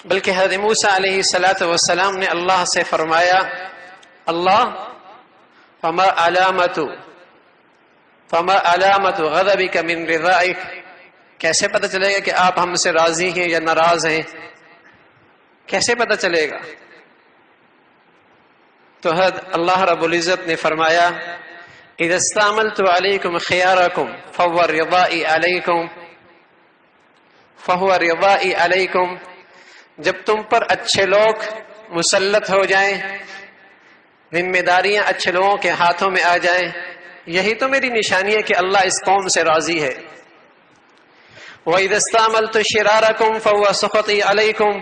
بلکہ حضرت موسیٰ علیہ السلام نے اللہ سے فرمایا اللہ فما علامت غضبک من رضائک، کیسے پتہ چلے گا کہ آپ ہم سے راضی ہیں یا ناراض ہیں؟ کیسے پتہ چلے گا؟ تو حضرت اللہ رب العزت نے فرمایا اذا استعملت علیکم خیارکم فہو رضائی علیکم، جب تم پر اچھے لوگ مسلط ہو جائیں، ذمہ داریاں اچھے لوگوں کے ہاتھوں میں آ جائیں، یہی تو میری نشانی ہے کہ اللہ اس قوم سے راضی ہے۔ وَإِذَا اسْتَعْمَلْتُ شِرَارَكُمْ فَهُوَ سُخَطِي عَلَيْكُمْ،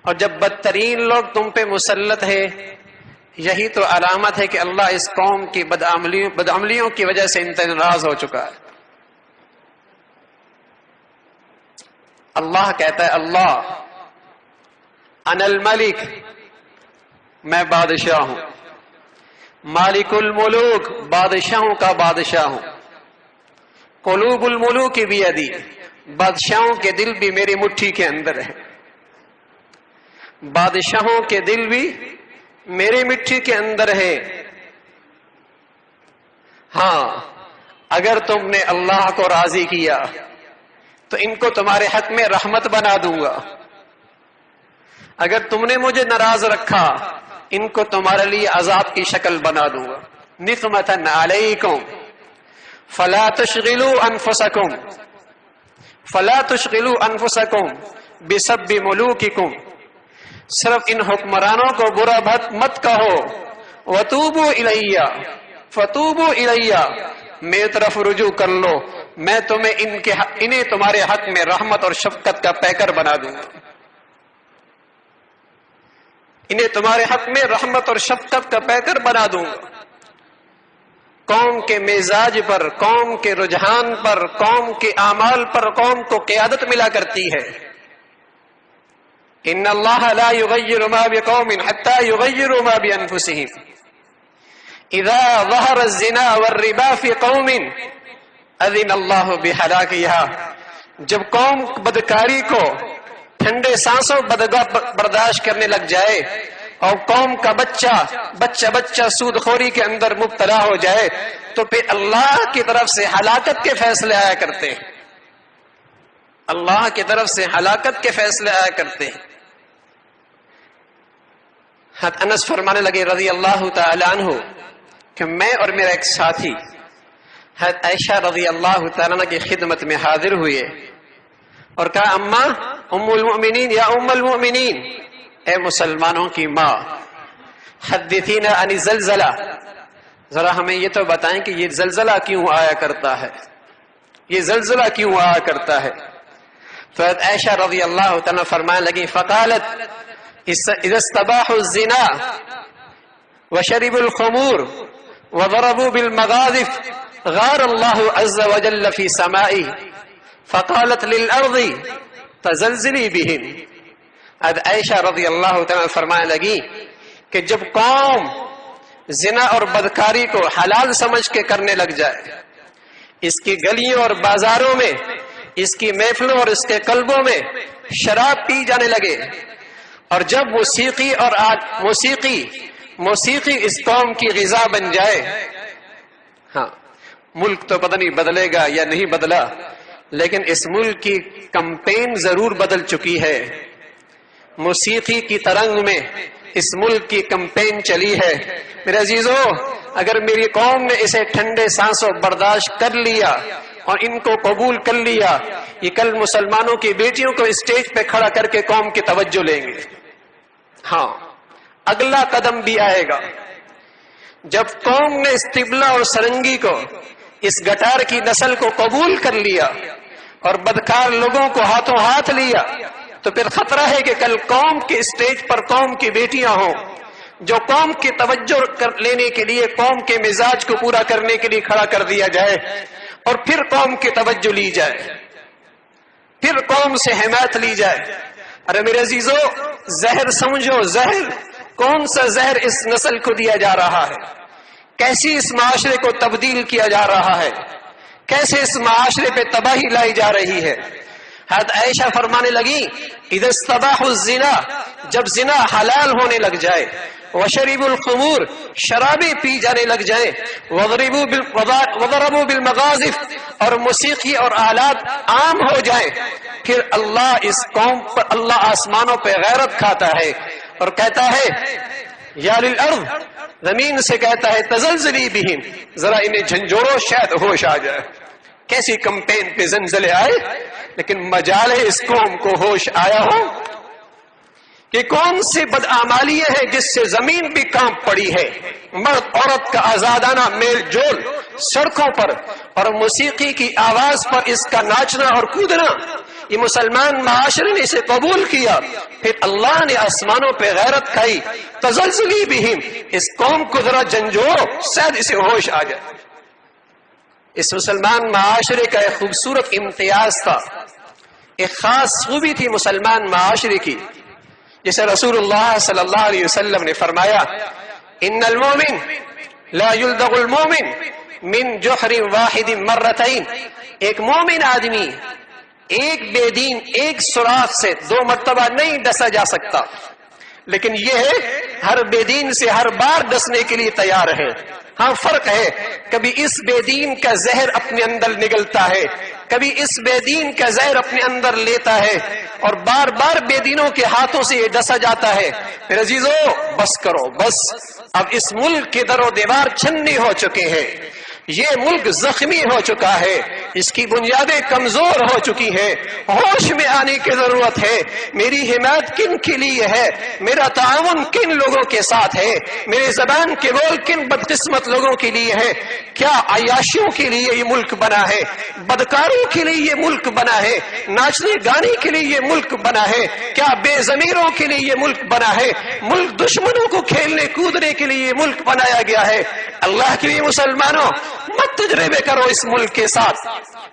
اور جب بدترین لوگ تم پہ مسلط ہے، یہی تو علامت ہے کہ اللہ اس قوم کی بدعملیوں کی وجہ سے ان سے ناراض ہو چکا ہے۔ اللہ کہتا ہے اللہ انا الملک، میں بادشاہ ہوں، مالک الملوک، بادشاہوں کا بادشاہ ہوں، قلوب الملوک بیدی، بادشاہوں کے دل بھی میری مٹھی کے اندر ہے، بادشاہوں کے دل بھی میری مٹھی کے اندر ہے۔ ہاں اگر تم نے اللہ کو راضی کیا تو ان کو تمہارے حق میں رحمت بنا دوں گا، اگر تم نے مجھے ناراض رکھا ان کو تمہارے لیے عذاب کی شکل بنا دوں گا۔ نقمۃ علیکم فلا تشغلوا انفسکم بسب ملوککم، صرف ان حکمرانوں کو برا مت کہو، وتوبوا الیہ فتوبوا الیہ، میری طرف رجوع کر لو، میں تمہیں انہیں تمہارے حق میں رحمت اور شفقت کا پیکر بنا دوں گا، انہیں تمہارے حق میں رحمت اور شفقت کا پیکر بنا دوں گا۔ قوم کے مزاج پر، قوم کے رجحان پر، قوم کے اعمال پر قوم کو قیادت ملا کرتی ہے۔ ان اللہ لا یغیر ما بقوم حتی یغیروا ما بانفسهم اذا ظہر الزنا والربا فی قوم اذن اللہ بہلاکہا، جب قوم بدکاری کو ٹھنڈے سانسوں برداشت کرنے لگ جائے اور قوم کا بچہ سود خوری کے اندر مبتلا ہو جائے تو پھر اللہ کی طرف سے ہلاکت کے فیصلے آیا کرتے ہیں، اللہ کی طرف سے ہلاکت کے فیصلے آیا کرتے ہیں۔ حضرت انس فرمانے لگے رضی اللہ تعالی عنہ کہ میں اور میرا ایک ساتھی حضرت عائشہ رضی اللہ تعالی عنہ کی خدمت میں حاضر ہوئے اور کہا اماں ام المؤمنین یا ام المؤمنین، اے مسلمانوں کی ماں، حدثینا عن الزلزلہ، ذرا ہمیں یہ تو بتائیں کہ یہ زلزلہ کیوں آیا کرتا ہے، یہ زلزلہ کیوں آیا کرتا ہے؟ تو حضرت عائشہ رضی اللہ تعالیٰ فرمانے لگی فقالت اذا استباحوا الزنا وشربوا الخمور وضربوا بالمغاظف غار اللہ عز وجل فی سمائه فقالت للارض تزلزلی بہن۔ حضرت عائشہ رضی اللہ تعالیٰ فرمانے لگی کہ جب قوم زنا اور بدکاری کو حلال سمجھ کے کرنے لگ جائے، اس کی گلیوں اور بازاروں میں، اس کی محفلوں اور اس کے قلبوں میں شراب پی جانے لگے، اور جب موسیقی اس قوم کی غذا بن جائے، ہاں ملک تو پتہ نہیں بدلے گا یا نہیں بدلا، لیکن اس ملک کی کمپین ضرور بدل چکی ہے۔ موسیقی کی ترنگ میں اس ملک کی کمپین چلی ہے۔ میرے عزیزو، اگر میری قوم نے اسے ٹھنڈے سانسوں برداشت کر لیا اور ان کو قبول کر لیا، یہ کل مسلمانوں کی بیٹیوں کو اسٹیج پہ کھڑا کر کے قوم کی توجہ لیں گے۔ ہاں اگلا قدم بھی آئے گا، جب قوم نے اس طبلہ اور سرنگی کو، اس گٹار کی نسل کو قبول کر لیا اور بدکار لوگوں کو ہاتھوں ہاتھ لیا، تو پھر خطرہ ہے کہ کل قوم کے اسٹیج پر قوم کی بیٹیاں ہوں جو قوم کی توجہ لینے کے لیے، قوم کے مزاج کو پورا کرنے کے لیے کھڑا کر دیا جائے اور پھر قوم کی توجہ لی جائے، پھر قوم سے حمایت لی جائے۔ ارے میرے عزیزو، زہر سمجھو، زہر کون سا زہر اس نسل کو دیا جا رہا ہے، کیسی اس معاشرے کو تبدیل کیا جا رہا ہے، کیسے اس معاشرے پہ تباہی لائی جا رہی ہے۔ حضرت عائشہ فرمانے لگی اذا استباحوا الزنا، جب زنا حلال ہونے لگ جائے، وشربوا الخمور، شرابیں پی جانے لگ جائیں، وضربوا بالمغازف، اور موسیقی اور آلات عام ہو جائیں، پھر اللہ اس قوم پر، اللہ آسمانوں پہ غیرت کھاتا ہے اور کہتا ہے یا للارض، زمین سے کہتا ہے تزلزلی بہم، ذرا انہیں جھنجھوڑو شاید ہوش آ جائے۔ کیسی کمپین پہ زلزلے آئے، لیکن مجال ہے اس قوم کو ہوش آیا ہو کہ کون سی بدعمالی ہے جس سے زمین بھی کانپ پڑی ہے، مرد عورت کا آزادانہ میل جول سڑکوں پر اور موسیقی کی آواز پر اس کا ناچنا اور کودنا، یہ مسلمان معاشرے نے اسے قبول کیا، پھر اللہ نے آسمانوں پہ غیرت کھائی، تزلزلی بہم، اس قوم کو ذرا جھنجھوڑو شاید اسے ہوش آ جائے۔ اس مسلمان معاشرے کا ایک خوبصورت امتیاز تھا، ایک خاص خوبی تھی مسلمان معاشرے کی، جسے رسول اللہ صلی اللہ علیہ وسلم نے فرمایا ان المومن لا يلدغ المومن من جحر واحد مرتين، ایک مومن آدمی ایک بے دین ایک سوراخ سے 2 مرتبہ نہیں ڈسا جا سکتا، لیکن یہ ہے ہر بے دین سے ہر بار ڈسنے کے لیے تیار ہے۔ ہاں فرق ہے، کبھی اس بے دین کا زہر اپنے اندر نگلتا ہے، کبھی اس بے دین کا زہر اپنے اندر لیتا ہے اور بار بار بے دینوں کے ہاتھوں سے یہ ڈسا جاتا ہے۔ پھر عزیزو بس کرو، بس اب اس ملک کے در و دیوار چھننی ہو چکے ہیں، یہ ملک زخمی ہو چکا ہے، اس کی بنیادیں کمزور ہو چکی ہیں، ہوش میں آنے کی ضرورت ہے۔ میری حمایت کن کے لیے ہے، میرا تعاون کن لوگوں کے ساتھ ہے، میرے زبان کے بول کن بدقسمت لوگوں کے لیے ہے؟ کیا عیاشیوں کے لیے یہ ملک بنا ہے؟ بدکاروں کے لیے یہ ملک بنا ہے؟ ناچنے گانے کے لیے یہ ملک بنا ہے؟ کیا بے ضمیروں کے لیے یہ ملک بنا ہے؟ ملک دشمنوں کو کھیلنے کودنے کے لیے یہ ملک بنایا گیا ہے؟ اللہ کے لیے مسلمانوں مت تجربے کرو اس ملک کے ساتھ،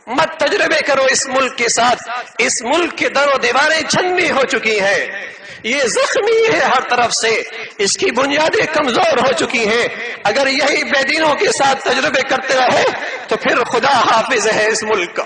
مت تجربے کرو اس ملک کے ساتھ، اس ملک کے در و دیواریں چھننی ہو چکی ہیں، یہ زخمی ہے ہر طرف سے، اس کی بنیادیں کمزور ہو چکی ہیں۔ اگر یہی بے دینوں کے ساتھ تجربے کرتے رہے تو پھر خدا حافظ ہے اس ملک کا۔